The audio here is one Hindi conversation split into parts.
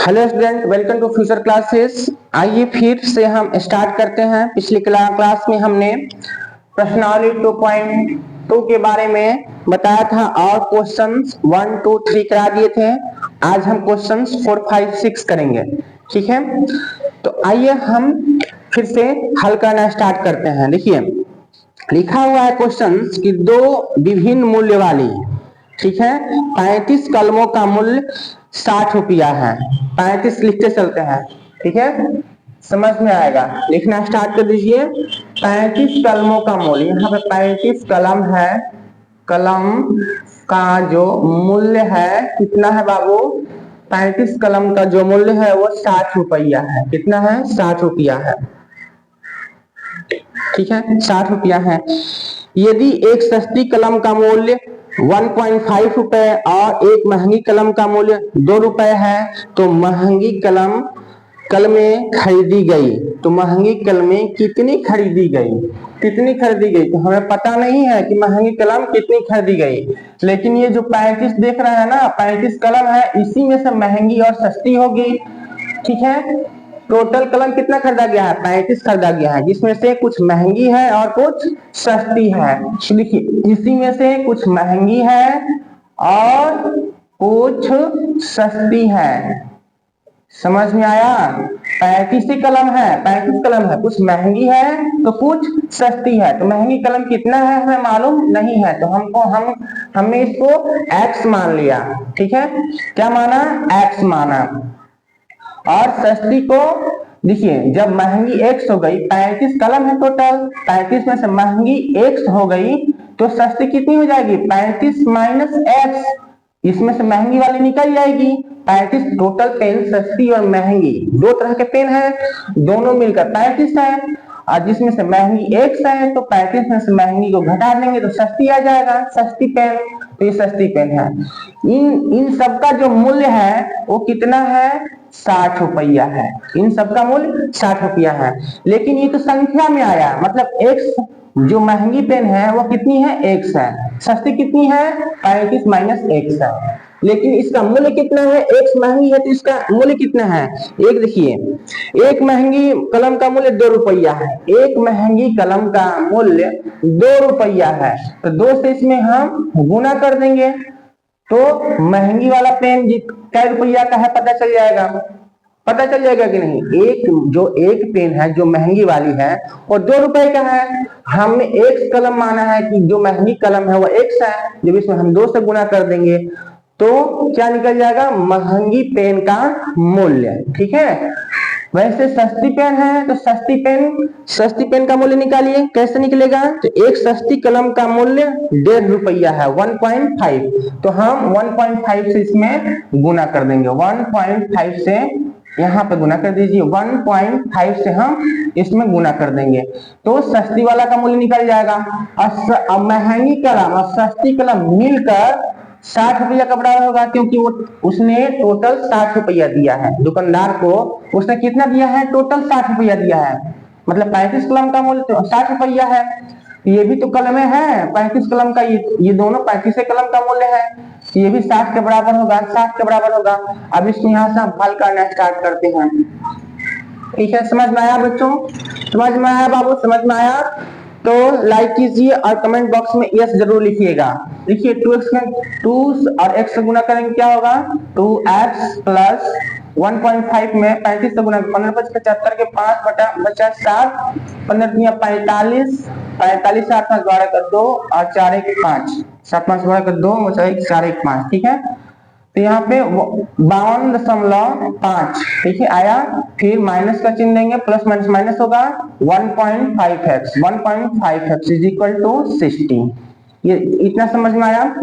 Hello student, welcome to future classes. आइए फिर से हम स्टार्ट करते हैं। पिछली क्लास में हमने प्रश्नावली 2.2 के बारे में बताया था और क्वेश्चंस 1, 2, 3 करा दिए थे। आज हम क्वेश्चंस 4, 5, 6 करेंगे, ठीक है। तो आइए हम फिर से हल करना स्टार्ट करते हैं। देखिए लिखा हुआ है क्वेश्चंस कि दो विभिन्न मूल्य वाली, ठीक है, 35 कलमों का मूल्य 60 रुपया है। 35 लिखते चलते हैं, ठीक है, समझ में आएगा। लिखना स्टार्ट कर दीजिए। 35 कलमों का मूल्य, यहाँ पे 35 कलम है। कलम का जो मूल्य है कितना है बाबू? 35 कलम का जो मूल्य है वो 60 रुपया है। कितना है? 60 रुपया है, ठीक है, 60 रुपया है। यदि एक सस्ती कलम का मूल्य 1.5 रुपए और एक महंगी कलम का मूल्य 2 रुपए है तो महंगी कलमें खरीदी गई। तो महंगी कलमें कितनी खरीदी गई? कितनी खरीदी गई तो हमें पता नहीं है कि महंगी कलम कितनी खरीदी गई, लेकिन ये जो 35 देख रहे हैं ना, 35 कलम है, इसी में से महंगी और सस्ती होगी, ठीक है। टोटल कलम कितना खरीदा गया है? 35 खरीदा गया है, जिसमें से कुछ महंगी है और कुछ सस्ती है। तो देखिए इसी में से कुछ महंगी है और कुछ सस्ती है। समझ में आया? 35 कलम है, 35 कलम है, कुछ महंगी है तो कुछ सस्ती है। तो महंगी कलम कितना है हमें मालूम नहीं है, तो हमने इसको x मान लिया, ठीक है। क्या माना? x माना। और सस्ती को देखिए जब महंगी x हो गई, 35 कलम है टोटल, 35 में से महंगी x हो गई तो सस्ती कितनी हो जाएगी? 35 माइनस x, इसमें से महंगी वाली निकल जाएगी। 35 टोटल पेन सस्ती और महंगी दो तरह के पेन है, दोनों मिलकर 35 है, और जिसमें से महंगी x है तो 35 में से महंगी को घटा देंगे तो सस्ती आ जाएगा, सस्ती पेन। तो ये सस्ती पेन है। इन सबका जो मूल्य है वो कितना है? 60 रुपया है। इन सबका मूल्य 60 रुपया है, लेकिन ये तो संख्या में आया, मतलब x जो महंगी पेन है वो कितनी है? x है। सस्ती कितनी है? 35 माइनस x है, लेकिन इसका मूल्य कितना है? x महंगी है तो इसका मूल्य कितना है? एक देखिए, एक महंगी कलम का मूल्य 2 रुपया है। एक महंगी कलम का मूल्य 2 रुपया है, तो 2 से इसमें हम गुना कर देंगे तो महंगी वाला पेन कै रुपया का है पता चल जाएगा। पता चल जाएगा कि नहीं? एक पेन है जो महंगी वाली है और 2 रुपए का है। हमने एक कलम माना है कि जो महंगी कलम है वो x है, जब इसमें हम 2 से गुना कर देंगे तो क्या निकल जाएगा? महंगी पेन का मूल्य, ठीक है। वैसे सस्ती पेन है तो सस्ती पेन का मूल्य निकालिए। कैसे निकलेगा? तो एक सस्ती कलम का मूल्य 1.5 रुपया है, 1.5, तो हम 1.5 से इसमें गुना कर देंगे। 1.5 से यहाँ पे गुना कर दीजिए, 1.5 से हम इसमें गुना कर देंगे तो सस्ती वाला का मूल्य निकल जाएगा। और महंगी कलम और सस्ती कलम मिलकर 60 रुपया का बराबर होगा, क्योंकि वो उसने टोटल 60 रुपया दिया है। दुकानदार को उसने कितना दिया है? टोटल 60 रुपया दिया है, मतलब 35 कलम का मूल्य तो 60 रुपया है। ये भी तो कलमें है 35 कलम का, ये दोनों 35 कलम का मूल्य है, ये भी 60 के बराबर होगा, 60 के बराबर होगा। अब इसको यहाँ से हम हल करना स्टार्ट करते हैं, ठीक है। समझ में आया बच्चों? समझ में आया बाबू? समझ में आया तो लाइक कीजिए और कमेंट बॉक्स में यस जरूर लिखिएगा। देखिए 2 और x से गुना करेंगे क्या होगा? 2x प्लस 1.5 में 35 से गुना 15 × 75 के 5 बटा बचा 7, 15 × 45, 45 से 8 12 का 2 और 4 1 5, 7 5 12 का 2 बचा 1 4 1 5, ठीक है। तो यहाँ पे 52.5, ठीक है, आया। फिर माइनस का चिन्ह देंगे, प्लस माइनस माइनस होगा, 1.5x इज इक्वल टू 60। ये इतना समझ में आया?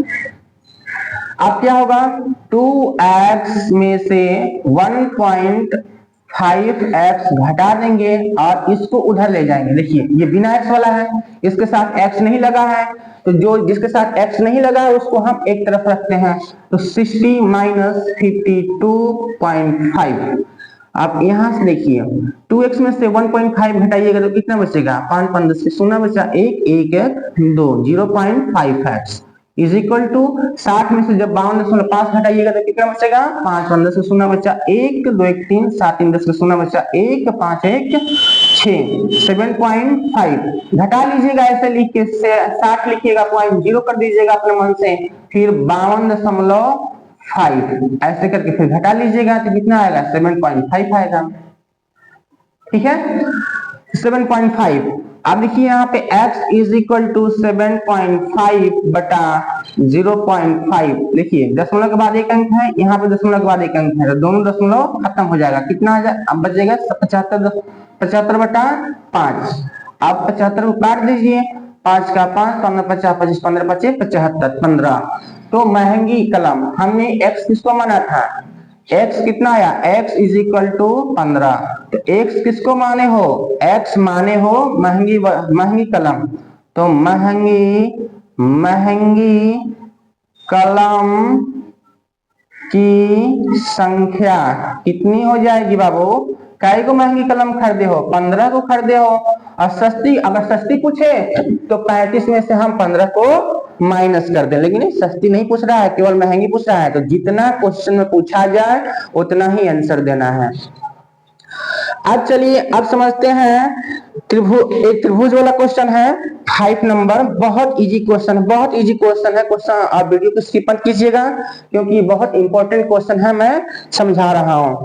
अब क्या होगा? 2x में से 1.5x घटा देंगे और इसको उधर ले जाएंगे। देखिए ये बिना x वाला है, इसके साथ x नहीं लगा है, तो जो जिसके साथ x नहीं लगा है उसको हम एक तरफ रखते हैं। तो 60 माइनस 52.5। आप यहां से देखिए 2x में से 1.5 घटाइएगा तो कितना बचेगा? 5 5 10 सोना बचा, 1 1 1 2, 0.5x। इज इक्वल टू 60 में से जब 52.5 घटाइएगा तो कितना बचेगा 5, 15 से 0 बचा 1, 2 1 3, 7 3 10 से 0 बचा 1, 5 1 6, 7.5 घटा लीजिएगा ऐसे लिख के 60 लिखिएगा, पॉइंट 0 कर दीजिएगा अपने मन से, फिर 52.5 ऐसे करके फिर घटा लीजिएगा तो कितना आएगा 7.5 आएगा। ठीक है 7.5। अब देखिए यहाँ पे x इज इक्वल टू 7.5 बटा 0.5, देखिए दशमलव के बाद एक अंक है, यहाँ पे दशमलव के बाद एक अंक है, तो दोनों दशमलव खत्म हो जाएगा, कितना अब बचेगा 75 बटा 5। अब 75 को काट दीजिए, 5 का 5, 15 50 25, 15 25 75, 15। तो महंगी कलम हमने x किसको माना था, x कितना आया, x इज इक्वल टू 15, तो x किसको माने हो, x माने हो महंगी कलम, तो महंगी कलम की संख्या कितनी हो जाएगी बाबू, काय को महंगी कलम खरीदे हो, 15 को खरीदे हो, और सस्ती अगर सस्ती पूछे तो 35 में से हम 15 को माइनस कर दे, लेकिन सस्ती नहीं पूछ रहा है, केवल महंगी पूछ रहा है, तो जितना क्वेश्चन में पूछा जाए उतना ही आंसर देना है। अब चलिए अब समझते हैं एक त्रिभुज वाला क्वेश्चन है 5 नंबर, बहुत इजी क्वेश्चन है क्वेश्चन, आप वीडियो को स्किप मत कीजिएगा क्योंकि बहुत इंपॉर्टेंट क्वेश्चन है, मैं समझा रहा हूं।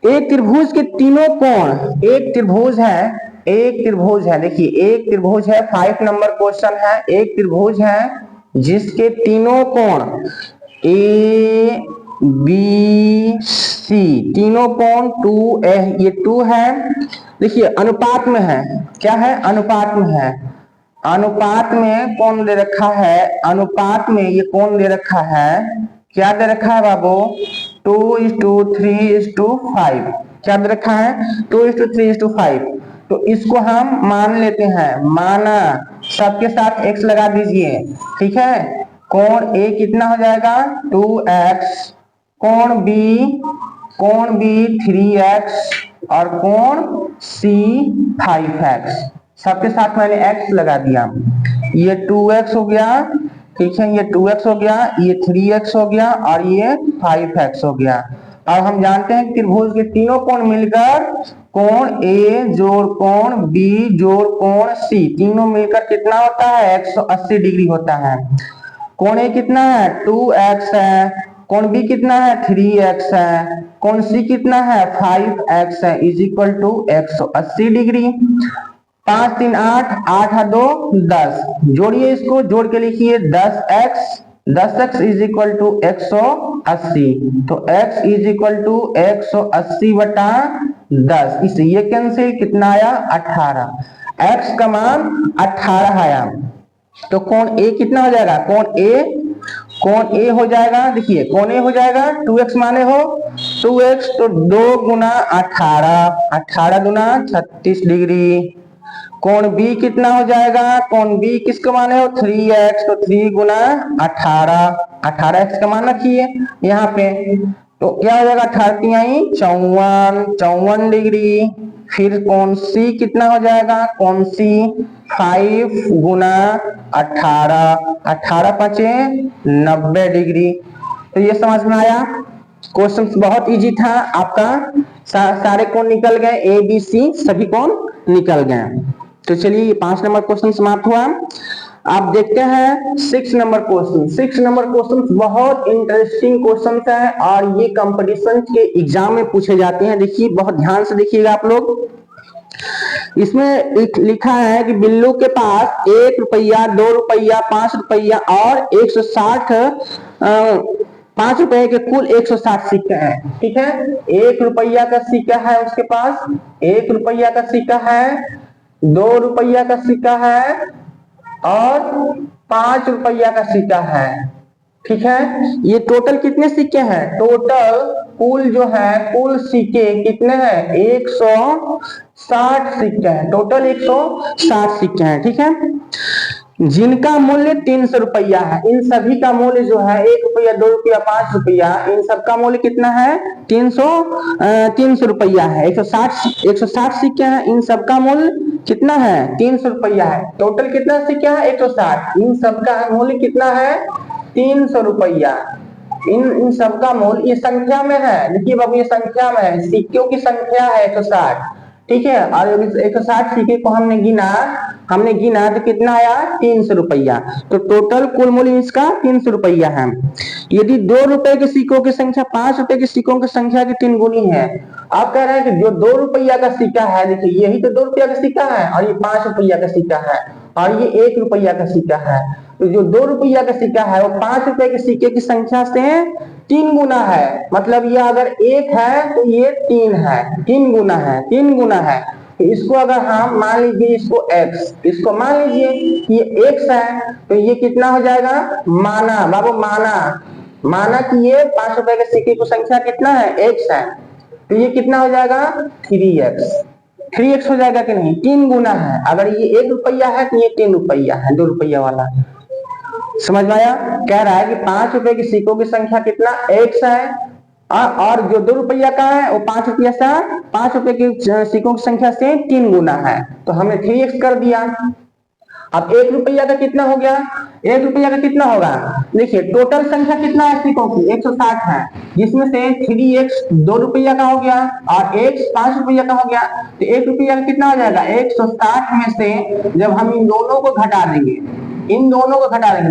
एक त्रिभुज के तीनों कोण, एक त्रिभुज है, देखिए एक त्रिभुज है, 5 नंबर क्वेश्चन है, एक त्रिभुज है जिसके तीनों कोण ए बी सी, तीनों कोण 2 ये 2 है, देखिए अनुपात में है, क्या है अनुपात में है, अनुपात में कौन दे रखा है, अनुपात में ये कौन दे रखा है, क्या दे रखा है बाबू 2:3:5, क्या दे रखा है 2:3:5, तो इसको हम मान लेते हैं, माना सबके साथ x लगा दीजिए, ठीक है, कोण A कितना हो जाएगा 2x, कोण B 3x और कोण C 5x, सबके साथ मैंने x लगा दिया, ये 2x हो गया, ठीक है, ये 2x हो गया, ये 3x हो गया और ये 5x हो गया। अब हम जानते हैं त्रिभुज के तीनों कोण मिलकर कोण A जोड़ कोण B जोड़ कोण C, तीनों मिलकर कितना होता है 180 डिग्री होता है। कोण A कितना है 2x है, कोण B कितना है 3x है, कोण C कितना है 5x है, इज इक्वल टू 180 डिग्री। 5 3 8, 8 2 10, जोड़िए इसको, जोड़ के लिखिए 10x इज इक्वल टू 180, तो x इज इक्वल टू 180 बटा 10, इसे ये कैंसिल, कितना आया 18, x का मान 18 आया, तो कोण A कितना हो जाएगा, कोण A हो जाएगा, देखिए कोण A हो जाएगा 2x माने हो 2x, तो 2 गुना 18 दुना 36 डिग्री। कोण B कितना हो जाएगा, कोण B किसको माने हो 3x, तो 3 गुना 18x का मान रखिए यहाँ पे, तो क्या हो जाएगा 54 डिग्री। फिर कोण C कितना हो जाएगा, कोण C 5 गुना 18 5 90 डिग्री। तो ये समझ में आया, क्वेश्चन बहुत इजी था आपका, सारे कोण निकल गए, ए बी सी सभी कोण निकल गए। तो चलिए 5 नंबर क्वेश्चन समाप्त हुआ। आप देखते हैं 6 नंबर क्वेश्चन। 6 नंबर क्वेश्चन बहुत इंटरेस्टिंग क्वेश्चन है और ये कंपटीशन के एग्जाम में पूछे जाते हैं। देखिए बहुत ध्यान से देखिएगा आप लोग, इसमें लिखा है कि बिल्लू के पास 1 रुपया 2 रुपया 5 रुपया और 160 5 रुपए के कुल 160 सिक्के हैं, ठीक है। 1 रुपया का सिक्का है उसके पास, 1 रुपया का सिक्का है, 2 रुपया का सिक्का है और 5 रुपया का सिक्का है, ठीक है। ये टोटल कितने सिक्के हैं, टोटल कुल जो है कुल सिक्के कितने हैं 160 सिक्के हैं, टोटल 160 सिक्के हैं, ठीक है, जिनका मूल्य 300 रुपया है। इन सभी का मूल्य जो है 1 रुपया 2 रुपया 5 रुपया, इन सबका मूल्य कितना है 300 रुपया है। 160 सिक्के हैं, इन सबका मूल्य कितना है 300 रुपया है। टोटल कितना सिक्का है 160। इन सबका मूल्य कितना है 300 रुपया। इन सबका मूल्य ये संख्या में है। देखिए बाबू ये संख्या में है, सिक्कों की संख्या है 160, ठीक है। और 160 सिक्के को हमने गिना तो कितना आया 300 रुपया। तो टोटल कुल मूल्य इसका 300 रुपया है। यदि 2 रुपए के सिक्कों की संख्या 5 रुपए के सिक्कों की संख्या की 3 गुनी है। आप कह रहे हैं कि जो 2 रुपया का सिक्का है, देखिए यही तो 2 रुपया का सिक्का है और ये 5 रुपया का सिक्का है और ये 1 रुपया का सिक्का है। तो जो 2 रुपया का सिक्का है वो 5 रुपए के सिक्के की संख्या से 3 गुना है। मतलब ये अगर 1 है तो ये 3 है, 3 गुना है, 3 गुना है। तो इसको अगर हम मान लीजिए इसको x, इसको मान लीजिए ये x है, तो ये कितना हो जाएगा माना बाबू, माना कि ये 5 रुपए के सिक्के की संख्या कितना है x है, तो ये कितना हो जाएगा 3x हो जाएगा कि नहीं, 3 गुना है। अगर ये 1 रुपया है तो ये 3 रुपया है, 2 रुपया वाला। समझ में आया? कह रहा है कि 5 रुपए की सिक्कों की संख्या कितना x है और जो 2 रुपया का है वो 5 रुपया से 5 रुपए की सिक्कों की संख्या से 3 गुना है। तो हमने 3x कर दिया। अब 1 रुपया का कितना हो गया, 1 रुपया का कितना होगा, देखिए टोटल संख्या कितना है सिक्कों की 160 है, जिसमें से 3x 2 रुपया का हो गया और x 5 रुपया का हो गया। तो 1 रुपया का कितना हो जाएगा 160 में से जब हम इन दोनों को घटा देंगे,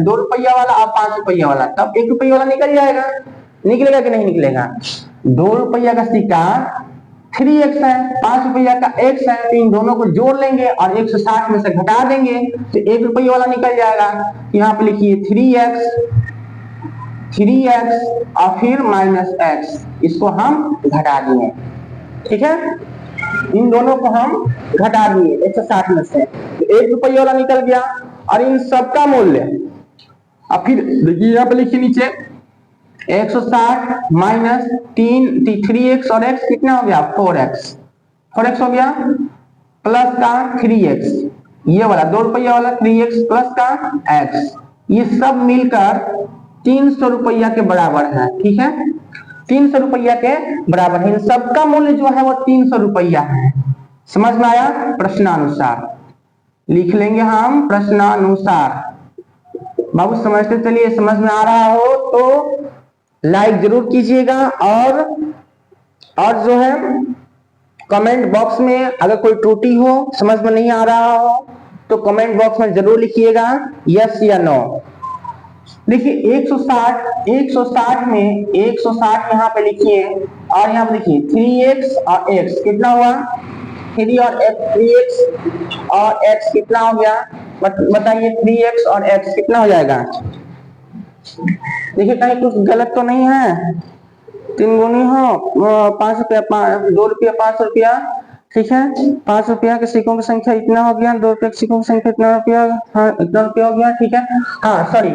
2 रुपया वाला और 5 रुपया वाला, तब 1 रुपया वाला निकल जाएगा। निकलेगा कि नहीं निकलेगा? 2 रुपया का सिक्का 3x है, 5 रुपया का x है, तो इन दोनों को जोड़ लेंगे और 160 में से घटा देंगे तो 1 रुपया वाला निकल जाएगा। यहाँ पे लिखिए 3x और फिर -x, इसको हम घटा दिए, ठीक है। इन दोनों को हम घटा दिए 160 में से, तो 1 रुपया वाला निकल गया। और इन सबका मूल्य अब फिर देखिए यहाँ पे लिखिए नीचे 160 माइनस 3x और x कितना हो गया 4x हो गया, प्लस का 3x, ये वाला 2 रुपया वाला 3x प्लस का x, ये सब मिलकर 300 रुपया के बराबर है, ठीक है। 300 रुपया के बराबर है। इन सबका मूल्य जो है वो 300 रुपया है। समझ में आया? प्रश्नानुसार लिख लेंगे हम, प्रश्नानुसार। बाबू समझते चलिए, समझ में आ रहा हो तो लाइक जरूर कीजिएगा और जो है कमेंट बॉक्स में अगर कोई त्रुटि हो, समझ में नहीं आ रहा हो तो कमेंट बॉक्स में जरूर लिखिएगा यस या नो। देखिए 160 में 160 यहाँ पे लिखिए और यहाँ पे लिखिए 3x और x कितना हुआ 3x और x कितना हो गया बताइए, 3x और x कितना हो जाएगा। देखिए कहीं कुछ गलत तो नहीं है, 3 गुनी हो 5 रुपया 2 रुपया 5 रुपया, ठीक है। 5 रुपया के सिक्कों की संख्या इतना हो गया, 2 रुपये के सिक्कों की संख्या इतना रुपया, हाँ इतना रुपया हो गया, ठीक है। हाँ सॉरी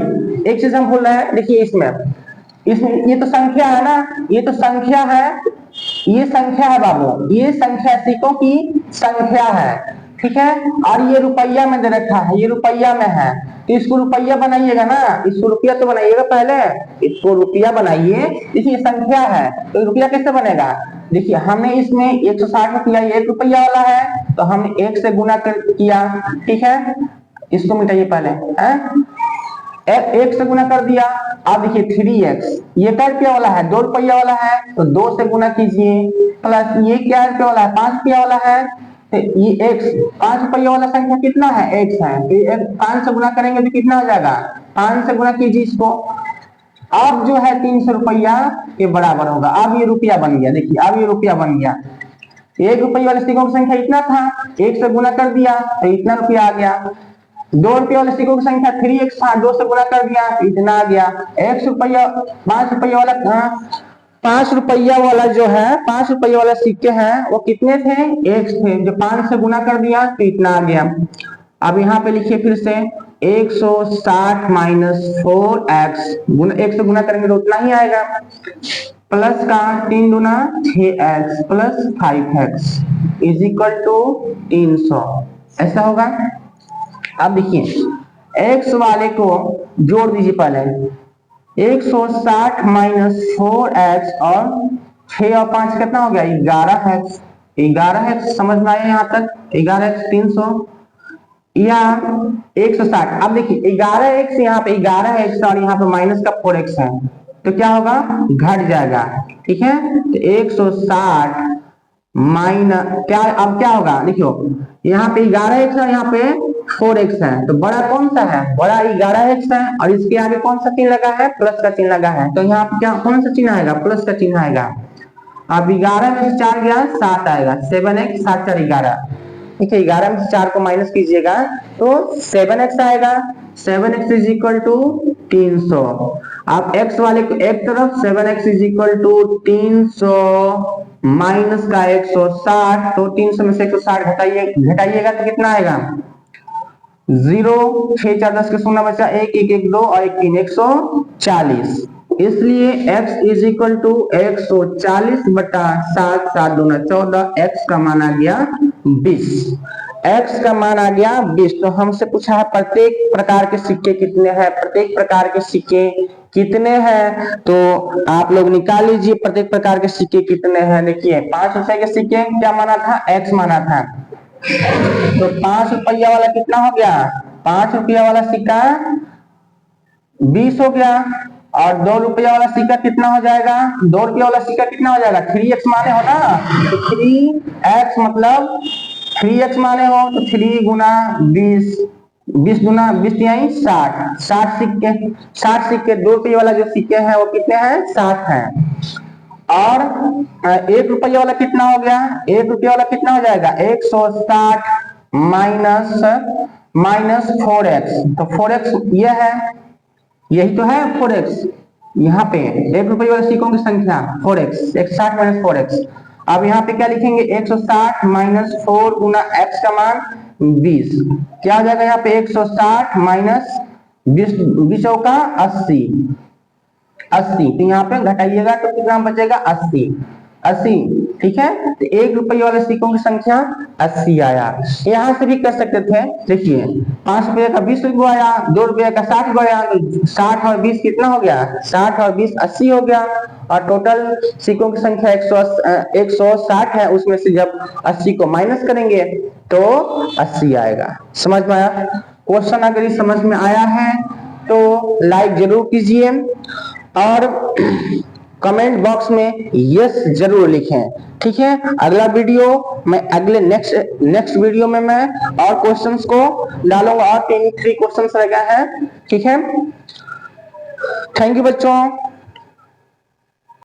एक चीज हम भूल रहे हैं, देखिए इसमें ये तो संख्या है ना, ये तो संख्या है, ये संख्या है बाबू, ये संख्या सिक्कों की संख्या है, ठीक है। और ये रुपया में दे रखा है, ये रुपया में है, तो इसको रुपया बनाइएगा ना, इसको रुपया तो बनाइएगा, पहले इसको रुपया बनाइए। देखिए संख्या है तो रुपया कैसे बनेगा, देखिए हमने इसमें 160 रुपया 1 रुपया वाला है तो हमने 1 से गुना किया, ठीक है। इसको मिटाइए पहले है, 1 से गुना कर दिया। अब देखिए 3x ये क्या रुपया वाला है 2 रुपया वाला है तो 2 से गुना कीजिए, प्लस ये क्या रुपया वाला है 5 रुपया वाला है, तो ये x 5 रुपया वाला संख्या कितना है x है, तो 5 से गुना करेंगे तो कितना हो जाएगा 5 से गुना कीजिए इसको। अब जो है 300 रुपया के बराबर होगा। अब ये रुपया बन गया, देखिए अब ये रुपया बन गया। 1 रुपये वाले सिक्कों की संख्या इतना था, 1 से गुना कर दिया तो इतना रुपया आ गया। 2 रुपये वाले सिक्कों की संख्या 3x था, 2 से गुना कर दिया तो इतना आ गया। 1 रुपया 5 रुपया वाला 5 रुपया वाला जो है 5 रुपया वाला सिक्के हैं वो कितने थे x थे, जो 5 से गुना कर दिया तो इतना आ गया। अब यहाँ पे लिखिए फिर से 160 माइनस 4x, 1 से गुना करेंगे तो उतना ही आएगा, प्लस का 3 दूना 6x plus 5x is equal to 300, ऐसा होगा। अब देखिए x वाले को जोड़ दीजिए पहले, 160 माइनस 4x और 6 और 5 कितना हो गया 11x, 11x समझ में आया यहाँ तक? 11x 300 या 160। अब देखिए 11x यहाँ पे 11x और यहाँ पे माइनस का 4x है तो क्या होगा, घट जाएगा। ठीक है, तो 160 माइनस क्या, अब क्या होगा देखियो, यहाँ पे 11x है, यहाँ पे 4x है, तो बड़ा कौन सा है, बड़ा 11x है और इसके आगे कौन सा चिन्ह लगा है, प्लस का चिन्ह लगा है, तो यहाँ पे क्या कौन सा चिन्ह आएगा, प्लस का चिन्ह आएगा। अब 11 में से 4 गया 7 आएगा, 7x 7 4 11। ठीक है, 11 में से 4 को माइनस कीजिएगा तो 7x आएगा। 7x is equal to 300। आप x वाले को एक तरफ, 7x is equal to 300 minus का 160, तो 300 में से 160 घटाइएगा तो कितना आएगा, 0 6 4 10 के 0 बचा, 1 1 1 2 और 1 3 140। इसलिए x इज इक्वल टू 140 बटा 7 7 दूना 14, x का मान आ गया 20। x का मान आ गया 20। तो हमसे पूछा है प्रत्येक प्रकार के सिक्के कितने हैं, प्रत्येक प्रकार के सिक्के कितने हैं, तो आप लोग निकाल लीजिए प्रत्येक प्रकार के सिक्के कितने हैं। देखिए 5 रुपए के सिक्के क्या माना था, x माना था, तो 5 रुपया वाला कितना हो गया, 5 रुपया वाला सिक्का 20 हो गया, और 2 रुपया वाला सिक्का कितना हो जाएगा, 2 रुपया वाला सिक्का कितना हो जाएगा, 3x माने हो ना, तो 3x मतलब 3x माने हो तो 3 गुना 20, 20 गुना 20 यही 60, 60 सिक्के 2 रुपये वाला जो सिक्के हैं वो कितने हैं, 60 हैं। और 1 रुपया वाला कितना हो गया, 1 रुपया वाला कितना हो जाएगा, 160 माइनस 4x, तो 4x ये है, यही तो है 4x, यहाँ पे 1 रुपये वाले सिक्कों की संख्या 4x, 160 माइनस 4x। अब यहाँ पे क्या लिखेंगे, 160 माइनस 4 गुना x का मान 20, क्या हो जाएगा यहाँ पे 160 माइनस 20 का 80, तो यहाँ पे घटाइएगा तो कितना बचेगा, 80। ठीक है, तो 1 रुपये वाले सिक्कों की संख्या 80 आया। यहाँ से भी कर सकते थे, देखिए 5 रुपये का 20 रुपये आया, 2 रुपये का 60 गया, तो 60 और 20 कितना हो गया, 60 और 20 80 हो गया, और टोटल सिक्कों की संख्या 160 है, उसमें से जब 80 को माइनस करेंगे तो 80 आएगा। समझ में आया? क्वेश्चन अगर ये समझ में आया है तो लाइक जरूर कीजिए और कमेंट बॉक्स में यस जरूर लिखें। ठीक है, अगला वीडियो मैं अगले नेक्स्ट वीडियो में मैं और क्वेश्चंस को डालूंगा, और 3 क्वेश्चंस रह गए हैं। ठीक है, थैंक यू बच्चों।